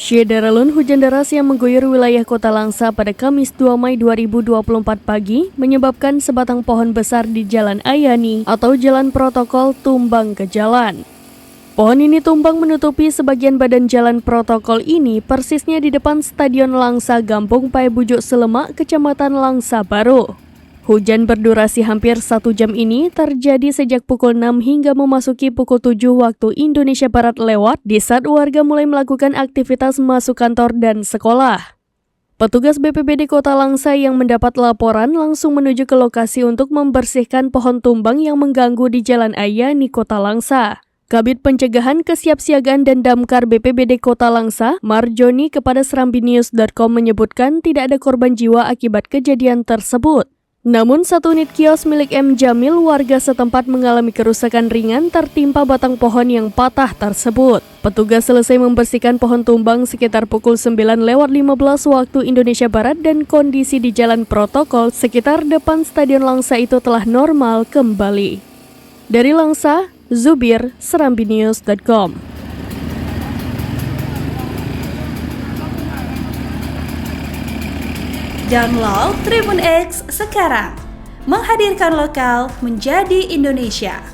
Syederalun hujan deras yang mengguyur wilayah Kota Langsa pada Kamis 2 Mei 2024 pagi menyebabkan sebatang pohon besar di Jalan Ayani atau Jalan Protokol tumbang ke jalan. Pohon ini tumbang menutupi sebagian badan jalan protokol ini persisnya di depan Stadion Langsa Gampung Paebujuk Selemak, Kecamatan Langsa Baru. Hujan berdurasi hampir 1 jam ini terjadi sejak pukul 6 hingga memasuki pukul 7 waktu Indonesia Barat lewat di saat warga mulai melakukan aktivitas masuk kantor dan sekolah. Petugas BPBD Kota Langsa yang mendapat laporan langsung menuju ke lokasi untuk membersihkan pohon tumbang yang mengganggu di Jalan Ayani Kota Langsa. Kabid Pencegahan Kesiapsiagaan dan Damkar BPBD Kota Langsa, Marjoni kepada serambinews.com menyebutkan tidak ada korban jiwa akibat kejadian tersebut. Namun satu unit kios milik M. Jamil warga setempat mengalami kerusakan ringan tertimpa batang pohon yang patah tersebut. Petugas selesai membersihkan pohon tumbang sekitar pukul 9:15 waktu Indonesia Barat dan kondisi di jalan protokol sekitar depan Stadion Langsa itu telah normal kembali. Dari Langsa, Zubir, serambinews.com. Download Tribun X sekarang, menghadirkan lokal menjadi Indonesia.